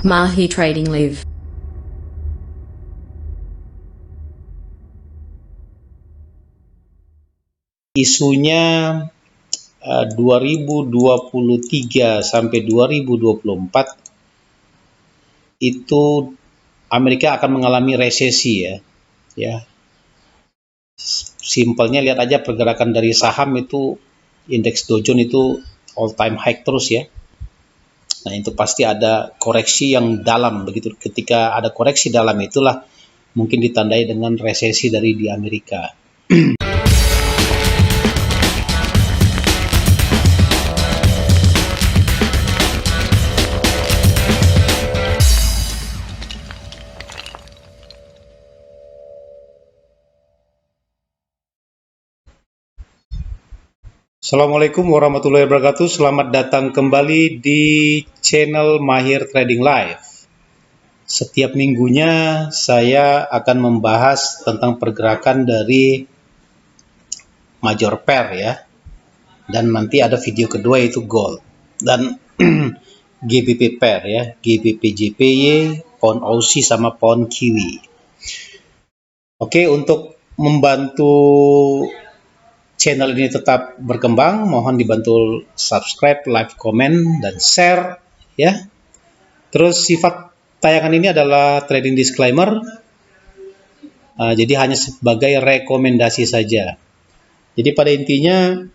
Mahi Trading Live. Isunya 2023 sampai 2024 itu Amerika akan mengalami resesi ya. Simpelnya lihat aja pergerakan dari saham itu, indeks Dow Jones itu all time high terus ya. Nah, itu pasti ada koreksi yang dalam begitu. Ketika ada koreksi dalam itulah mungkin ditandai dengan resesi dari di Amerika. Assalamualaikum warahmatullahi wabarakatuh. Selamat datang kembali di channel Mahir Trading Live. Setiap minggunya saya akan membahas tentang pergerakan dari major pair ya. Dan nanti ada video kedua yaitu gold dan GBP pair ya, GBP JPY, pound Aussie sama pound Kiwi. Oke, untuk membantu channel ini tetap berkembang, mohon dibantu subscribe, like, komen, dan share ya. Terus sifat tayangan ini adalah trading disclaimer, jadi hanya sebagai rekomendasi saja. Jadi pada intinya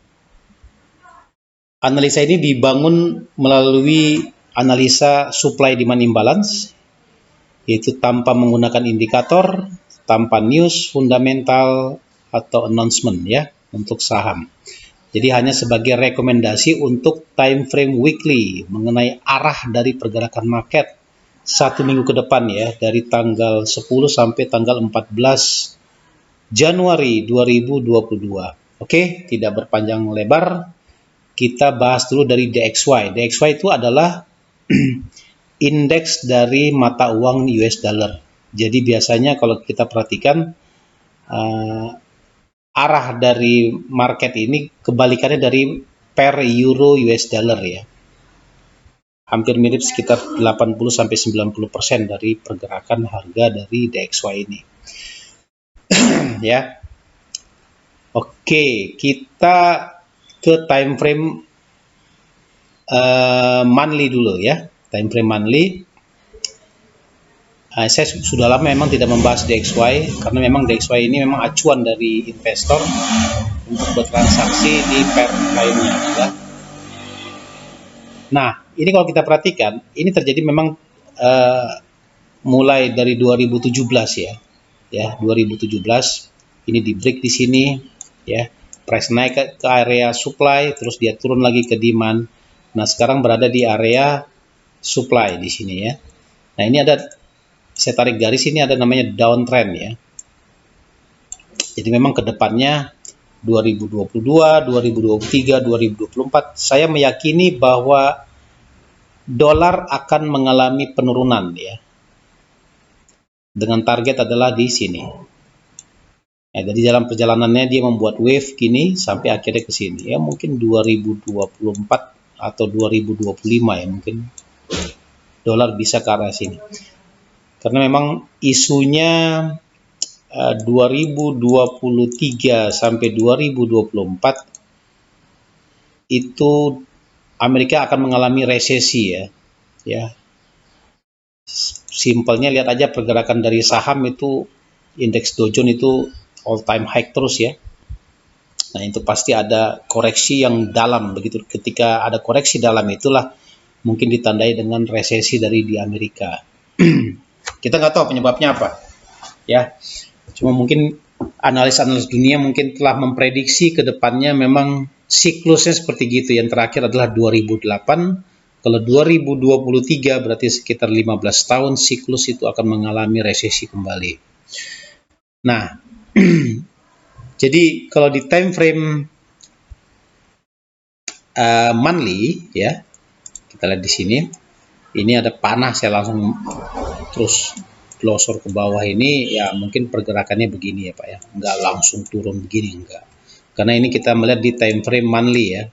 analisa ini dibangun melalui analisa supply demand imbalance, yaitu tanpa menggunakan indikator, tanpa news fundamental atau announcement ya untuk saham. Jadi hanya sebagai rekomendasi untuk time frame weekly mengenai arah dari pergerakan market 1 minggu ke depan ya, dari tanggal 10 sampai tanggal 14 Januari 2022. Oke, tidak berpanjang lebar, kita bahas dulu dari DXY. DXY itu adalah indeks dari mata uang US dollar. Jadi biasanya kalau kita perhatikan arah dari market ini kebalikannya dari per euro US dollar ya. Hampir mirip sekitar 80-90% dari pergerakan harga dari DXY ini. Ya. Oke, kita ke time frame monthly dulu ya. Time frame monthly. Saya sudah lama memang tidak membahas DXY karena memang DXY ini memang acuan dari investor untuk bertransaksi di pair lainnya ya. Nah, ini kalau kita perhatikan, ini terjadi memang mulai dari 2017 ya. Ya, 2017 ini di break di sini ya. Price naik ke area supply, terus dia turun lagi ke demand. Nah, sekarang berada di area supply di sini ya. Nah, ini ada, saya tarik garis ini ada namanya downtrend ya. Jadi memang ke depannya 2022, 2023, 2024 saya meyakini bahwa dolar akan mengalami penurunan ya. Dengan target adalah di sini. Ya, jadi dalam perjalanannya dia membuat wave gini sampai akhirnya ke sini. Ya mungkin 2024 atau 2025 ya mungkin dolar bisa ke arah sini. Karena memang isunya 2023 sampai 2024 itu Amerika akan mengalami resesi ya. Ya. Simpelnya lihat aja pergerakan dari saham itu, indeks Dow Jones itu all time high terus ya. Nah, itu pasti ada koreksi yang dalam begitu. Ketika ada koreksi dalam itulah mungkin ditandai dengan resesi dari di Amerika. Kita nggak tahu penyebabnya apa ya. Cuma mungkin analis-analis dunia mungkin telah memprediksi ke depannya memang siklusnya seperti gitu. Yang terakhir adalah 2008. Kalau 2023 berarti sekitar 15 tahun siklus itu akan mengalami resesi kembali. Nah, jadi kalau di time frame monthly ya, kita lihat di sini. Ini ada panah, saya langsung terus glosor ke bawah ini ya, mungkin pergerakannya begini ya Pak ya, nggak langsung turun begini, enggak, karena ini kita melihat di time frame monthly ya.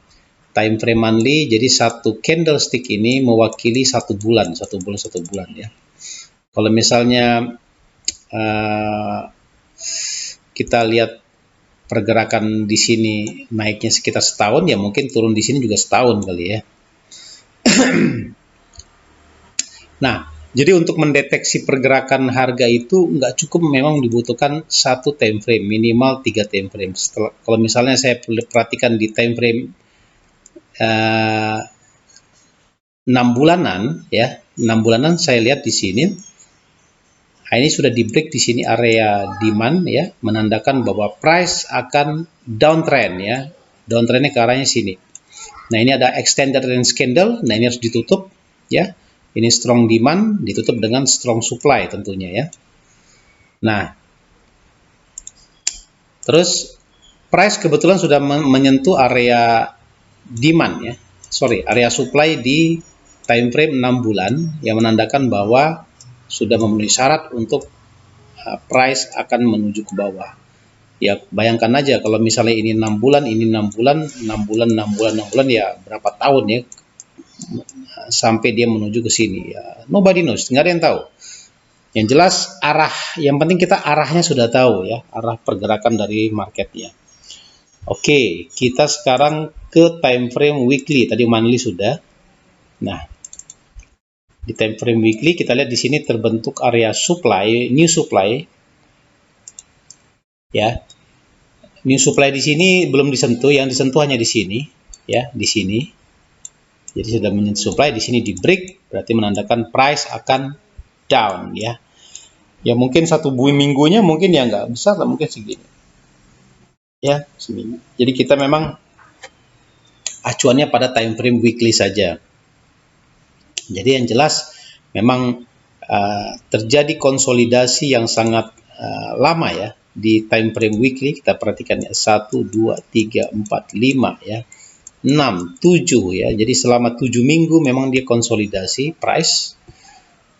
time frame monthly, jadi satu candlestick ini mewakili satu bulan ya. Kalau misalnya kita lihat pergerakan di sini naiknya sekitar setahun, ya mungkin turun di sini juga setahun kali ya. Nah, jadi untuk mendeteksi pergerakan harga itu nggak cukup, memang dibutuhkan satu time frame, minimal 3 time frame. Kalau misalnya saya perhatikan di time frame 6 bulanan ya, 6 bulanan saya lihat di sini. Nah, ini sudah di break di sini area demand ya, menandakan bahwa price akan downtrend ya. Downtrendnya ke arahnya sini. Nah, ini ada extended range candle. Nah, ini harus ditutup ya. Ini strong demand ditutup dengan strong supply tentunya ya. Nah, terus price kebetulan sudah menyentuh area demand ya. Area supply di time frame 6 bulan yang menandakan bahwa sudah memenuhi syarat untuk price akan menuju ke bawah. Ya, bayangkan aja kalau misalnya ini 6 bulan, ini 6 bulan, 6 bulan, 6 bulan, 6 bulan, ya berapa tahun ya sampai dia menuju ke sini ya. Nobody knows, nggak ada yang tahu. Yang jelas arah, yang penting kita arahnya sudah tahu ya, arah pergerakan dari marketnya. Oke, kita sekarang ke time frame weekly. Tadi monthly sudah. Nah, di time frame weekly kita lihat di sini terbentuk area supply, new supply. Ya. New supply di sini belum disentuh, yang disentuh hanya di sini, ya, di sini. Jadi sudah menyentuh supply, di sini di break, berarti menandakan price akan down ya. Ya mungkin satu minggunya mungkin ya nggak besar lah, mungkin segini. Ya, segini. Jadi kita memang acuannya pada time frame weekly saja. Jadi yang jelas memang terjadi konsolidasi yang sangat lama ya di time frame weekly. Kita perhatikan ya, 1, 2, 3, 4, 5 ya, 6, 7 ya. Jadi selama 7 minggu memang dia konsolidasi price,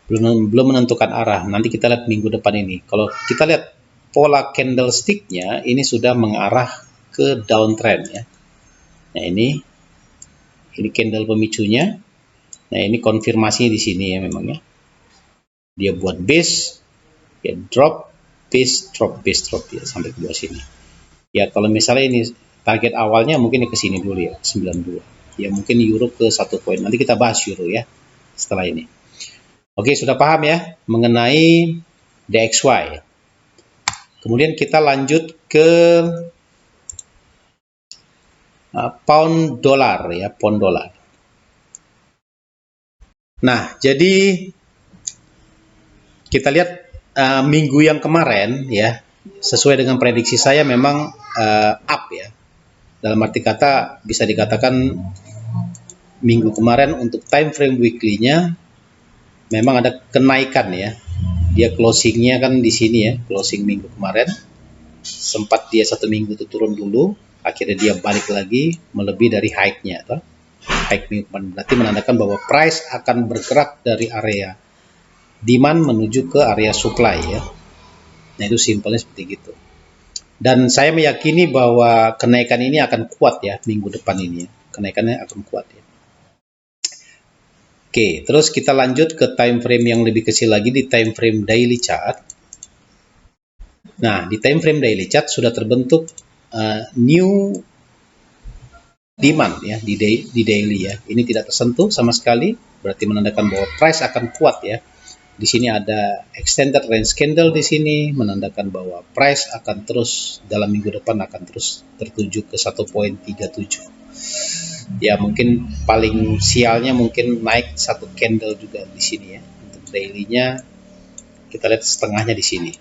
belum menentukan arah. Nanti kita lihat minggu depan ini. Kalau kita lihat pola candlestick-nya ini sudah mengarah ke downtrend ya. Nah, ini candle pemicunya. Nah, ini konfirmasinya di sini ya memang ya. Dia buat base, ya drop, base, drop, base, drop ya sampai ke bawah sini. Ya kalau misalnya ini target awalnya mungkin ke sini dulu ya, 92. Ya mungkin euro ke 1 poin. Nanti kita bahas euro ya setelah ini. Oke, sudah paham ya mengenai DXY. Kemudian kita lanjut ke pound dolar ya, pound dolar. Nah, jadi kita lihat minggu yang kemarin ya, sesuai dengan prediksi saya memang up ya. Dalam arti kata bisa dikatakan minggu kemarin untuk time frame weekly-nya memang ada kenaikan ya. Dia closingnya kan di sini ya, closing minggu kemarin. Sempat dia 1 minggu itu turun dulu, akhirnya dia balik lagi melebihi dari high-nya. High minggu kemarin berarti menandakan bahwa price akan bergerak dari area demand menuju ke area supply ya. Nah itu simpelnya seperti gitu. Dan saya meyakini bahwa kenaikan ini akan kuat ya minggu depan ini ya. Kenaikannya akan kuat ya. Oke, terus kita lanjut ke time frame yang lebih kecil lagi, di time frame daily chart. Nah, di time frame daily chart sudah terbentuk new demand ya di daily ya. Ini tidak tersentuh sama sekali, berarti menandakan bahwa price akan kuat ya. Di sini ada extended range candle di sini, menandakan bahwa price akan terus dalam minggu depan akan terus tertuju ke 1.37. Ya mungkin paling sialnya mungkin naik 1 candle juga di sini ya. Untuk daily-nya kita lihat setengahnya di sini.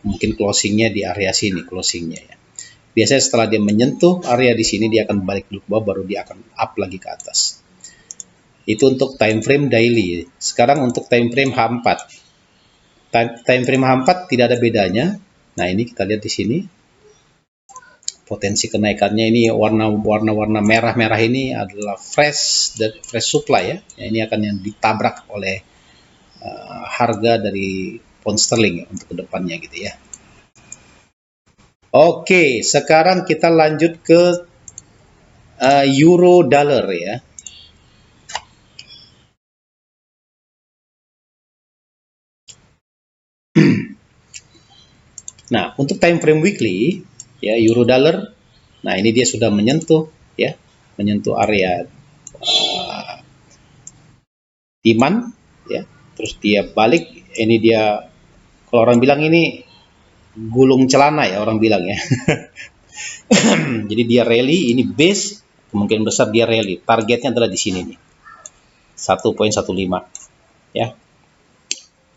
Mungkin closingnya di area sini, closingnya ya. Biasanya setelah dia menyentuh area di sini dia akan balik dulu ke bawah, baru dia akan up lagi ke atas. Itu untuk time frame daily. Sekarang untuk time frame H4. Time frame H4 tidak ada bedanya. Nah, ini kita lihat di sini. Potensi kenaikannya ini warna merah-merah ini adalah fresh supply ya. Ini akan yang ditabrak oleh harga dari pound sterling ya, untuk kedepannya gitu ya. Oke, sekarang kita lanjut ke euro dollar ya. Nah, untuk time frame weekly ya euro dollar, nah ini dia sudah menyentuh ya, menyentuh area demand ya. Terus dia balik, ini dia kalau orang bilang ini gulung celana ya orang bilang ya. Jadi dia rally, ini base, kemungkinan besar dia rally. Targetnya adalah di sini nih. 1.15 ya.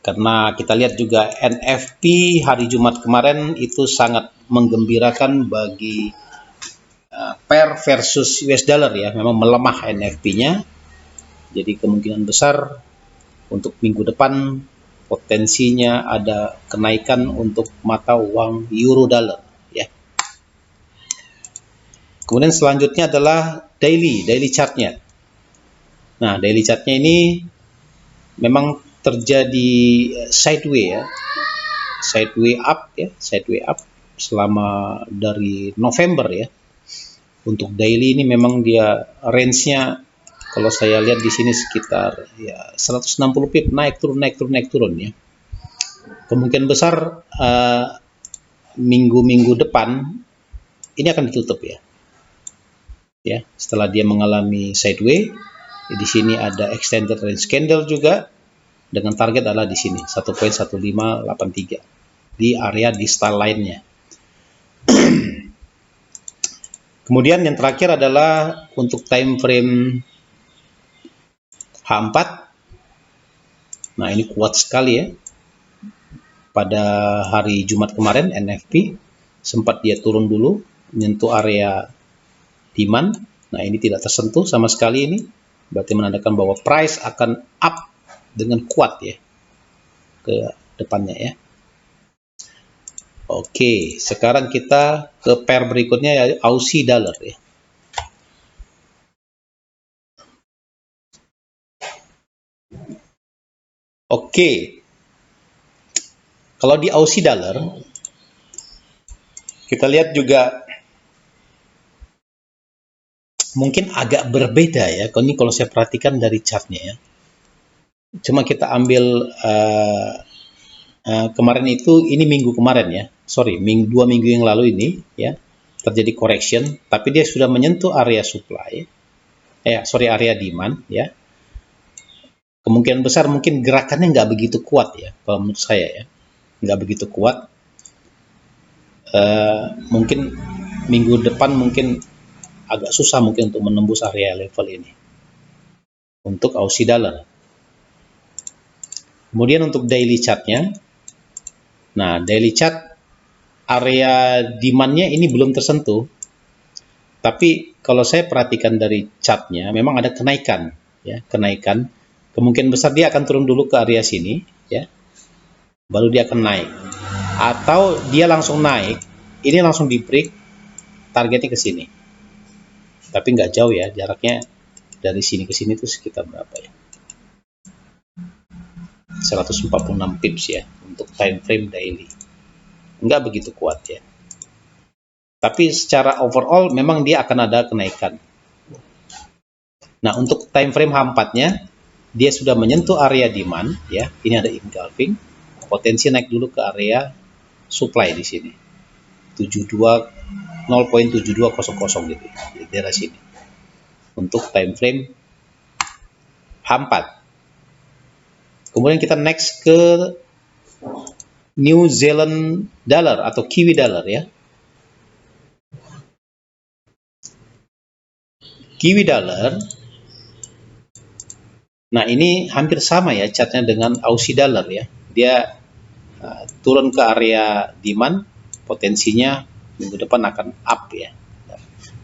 Karena kita lihat juga NFP hari Jumat kemarin itu sangat menggembirakan bagi pair versus US dollar ya. Memang melemah NFP-nya. Jadi kemungkinan besar untuk minggu depan potensinya ada kenaikan untuk mata uang euro dollar ya. Kemudian selanjutnya adalah daily chartnya. Nah, daily chartnya ini memang terjadi sideway ya, sideway up selama dari November ya. Untuk daily ini memang dia range-nya kalau saya lihat di sini sekitar ya 160 pip, naik turun ya. Kemungkinan besar minggu-minggu depan ini akan ditutup ya. Ya, setelah dia mengalami sideway, di sini ada extended range candle juga dengan target adalah di sini 1.1583 di area distal line-nya. Kemudian yang terakhir adalah untuk time frame H4. Nah, ini kuat sekali ya. Pada hari Jumat kemarin NFP sempat dia turun dulu menyentuh area demand. Nah, ini tidak tersentuh sama sekali ini. Berarti menandakan bahwa price akan up dengan kuat ya ke depannya ya. Oke, sekarang kita ke pair berikutnya ya, Aussie dollar ya. Oke. Kalau di Aussie dollar kita lihat juga mungkin agak berbeda ya. Kalau saya perhatikan dari chartnya ya. Cuma kita ambil kemarin itu, ini minggu kemarin ya. Sorry, 2 minggu yang lalu ini ya terjadi correction, tapi dia sudah menyentuh area supply. Area demand ya. Kemungkinan besar mungkin gerakannya nggak begitu kuat ya, kalau menurut saya ya, nggak begitu kuat. Mungkin minggu depan mungkin agak susah mungkin untuk menembus area level ini untuk Aussie dollar. Kemudian untuk daily chartnya, nah daily chart area demand-nya ini belum tersentuh, tapi kalau saya perhatikan dari chartnya memang ada kenaikan ya, kenaikan. Kemungkinan besar dia akan turun dulu ke area sini ya, baru dia akan naik, atau dia langsung naik, ini langsung di break, targetnya ke sini. Tapi nggak jauh ya, jaraknya dari sini ke sini itu sekitar berapa ya, 146 pips ya untuk time frame daily. Nggak begitu kuat ya, tapi secara overall memang dia akan ada kenaikan. Nah, untuk time frame H4-nya dia sudah menyentuh area demand ya, ini ada engulfing, potensi naik dulu ke area supply di sini 0.7200 gitu di daerah sini untuk time frame H4. Kemudian kita next ke New Zealand dollar atau Kiwi dollar ya. Kiwi dollar, nah ini hampir sama ya chartnya dengan Aussie dollar ya. Dia turun ke area demand, potensinya minggu depan akan up ya.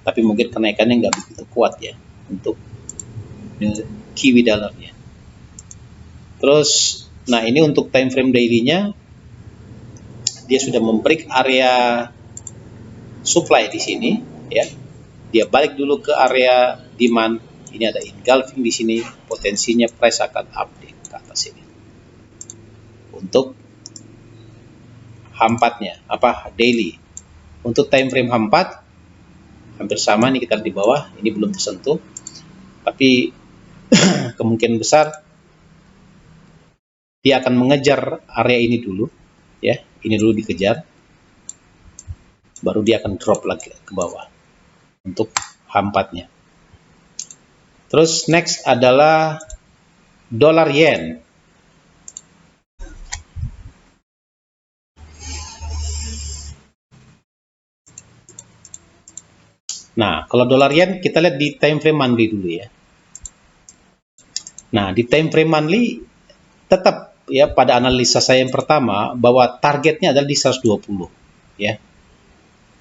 Tapi mungkin kenaikannya nggak begitu kuat ya untuk Kiwi dollarnya. Terus, nah ini untuk time frame daily-nya dia sudah membreak area supply di sini ya. Dia balik dulu ke area demand. Ini ada engulfing di sini, potensinya price akan up di ke atas ini. Untuk H4-nya daily. Untuk time frame H4 hampir sama nih, kita di bawah, ini belum tersentuh, tapi kemungkinan besar dia akan mengejar area ini dulu, ya, ini dulu dikejar, baru dia akan drop lagi ke bawah untuk H4-nya. Terus next adalah dolar yen. Nah, kalau dolar yen kita lihat di time frame monthly dulu ya. Nah, di time frame monthly tetap ya, pada analisa saya yang pertama bahwa targetnya adalah di 120 ya.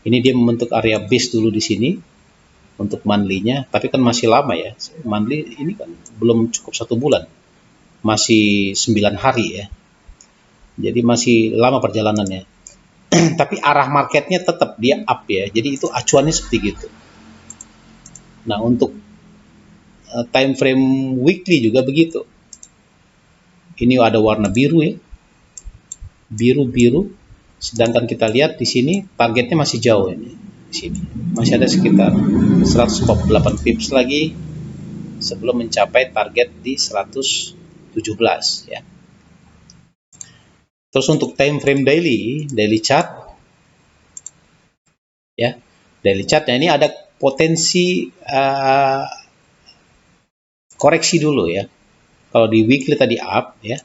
Ini dia membentuk area base dulu di sini untuk monthly-nya, tapi kan masih lama ya. Monthly ini kan belum cukup 1 bulan. Masih 9 hari ya. Jadi masih lama perjalanannya. Tapi arah marketnya tetap dia up ya. Jadi itu acuannya seperti gitu. Nah, untuk time frame weekly juga begitu. Ini ada warna biru ya. Biru-biru. Sedangkan kita lihat di sini targetnya masih jauh ini. Di sini masih ada sekitar 148 pips lagi sebelum mencapai target di 117 ya. Terus untuk time frame daily chart ya. Daily chartnya ini ada potensi koreksi dulu ya. Kalau di weekly tadi up ya,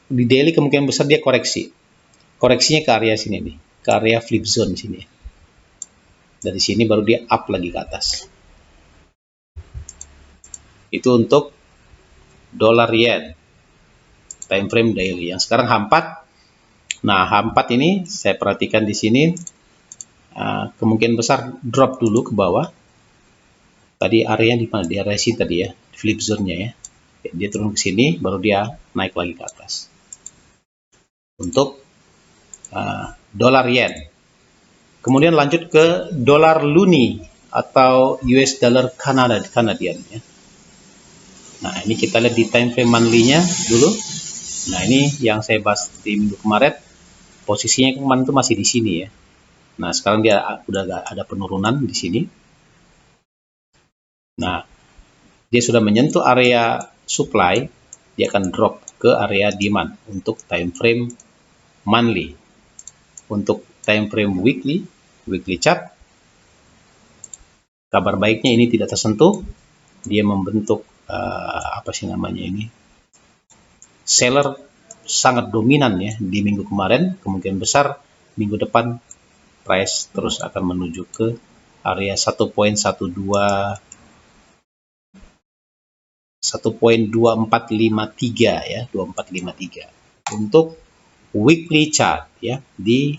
di daily kemungkinan besar dia koreksi. Koreksinya ke area sini nih, ke area flip zone sini. Dari sini baru dia up lagi ke atas. Itu untuk dolar yen time frame daily. Yang sekarang H4. Nah, H4 ini saya perhatikan di sini kemungkinan besar drop dulu ke bawah. Tadi area di mana? Di area sini tadi ya, flip zone-nya ya. Dia turun ke sini, baru dia naik lagi ke atas. Untuk dolar yen. Kemudian lanjut ke dolar luni atau US dollar Kanadian ya. Nah, ini kita lihat di time frame monthly-nya dulu. Nah, ini yang saya bahas di minggu kemarin. Posisinya kemarin itu masih di sini ya. Nah, sekarang dia udah ada penurunan di sini. Nah, dia sudah menyentuh area supply, dia akan drop ke area demand untuk time frame monthly. Untuk time frame weekly chart, kabar baiknya ini tidak tersentuh, dia membentuk apa sih namanya ini, seller sangat dominan ya di minggu kemarin. Kemungkinan besar minggu depan price terus akan menuju ke area 1.2453 ya, 2453 untuk weekly chart ya di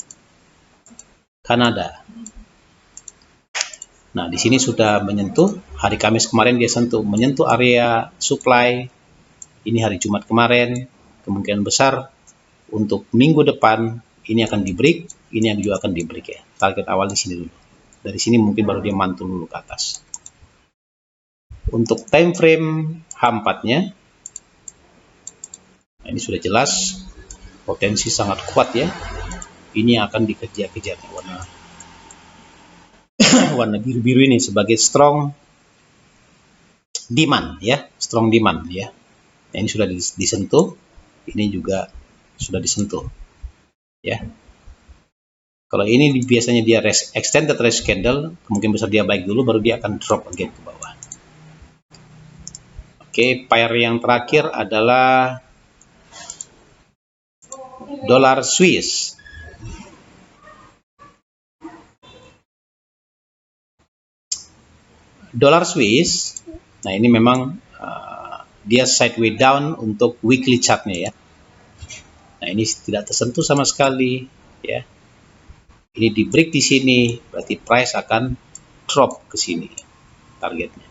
Kanada. Nah, di sini sudah menyentuh, hari Kamis kemarin dia menyentuh area supply. Ini hari Jumat kemarin, kemungkinan besar untuk minggu depan ini akan di break, ini yang juga akan di break ya. Target awal di sini dulu. Dari sini mungkin baru dia mantul dulu ke atas. Untuk time frame H4-nya, nah ini sudah jelas, potensi sangat kuat ya. Ini akan dikejar-kejar warna biru-biru ini sebagai strong demand ya, strong demand ya. Nah, ini sudah disentuh, ini juga sudah disentuh ya. Kalau ini biasanya dia extended range candle, kemungkinan besar dia baik dulu, baru dia akan drop again ke bawah. Oke, pair yang terakhir adalah dolar Swiss. Dolar Swiss, nah ini memang dia sideways down untuk weekly chartnya ya. Nah, ini tidak tersentuh sama sekali ya. Ini di break di sini, berarti price akan drop ke sini targetnya.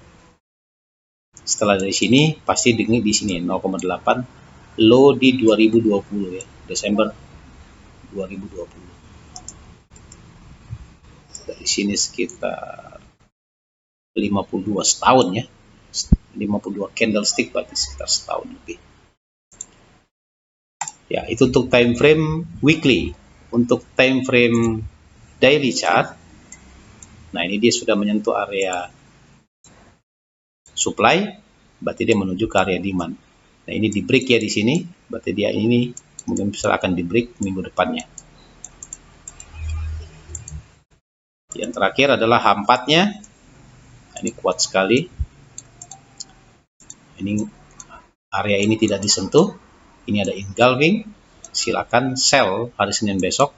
Setelah dari sini pasti di sini 0,8 low di 2020 ya, Desember 2020. Dari sini sekitar 52 setahun ya. 52 candlestick berarti sekitar setahun lebih. Ya, itu untuk time frame weekly. Untuk time frame daily chart, Nah, ini dia sudah menyentuh area supply, berarti dia menuju ke area demand. Nah, ini di break ya di sini, berarti dia ini mungkin bisa akan di break minggu depannya. Yang terakhir adalah H4-nya. Nah, ini kuat sekali. Ini area ini tidak disentuh. Ini ada engulfing. Silakan sell hari Senin besok.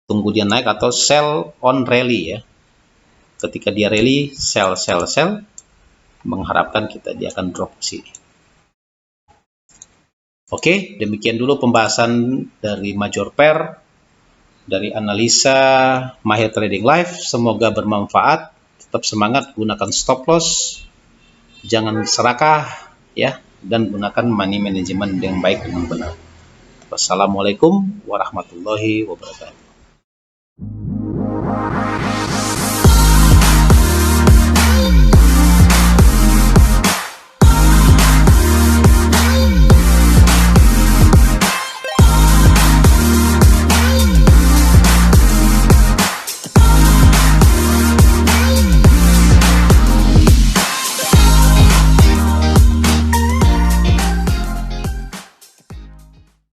Tunggu dia naik atau sell on rally ya. Ketika dia rally, sell. Mengharapkan dia akan drop ke sini. Oke, demikian dulu pembahasan dari major pair, dari analisa Mahir Trading Live. Semoga bermanfaat. Tetap semangat, gunakan stop loss, jangan serakah ya, dan gunakan money management yang baik dan benar. Wassalamualaikum warahmatullahi wabarakatuh.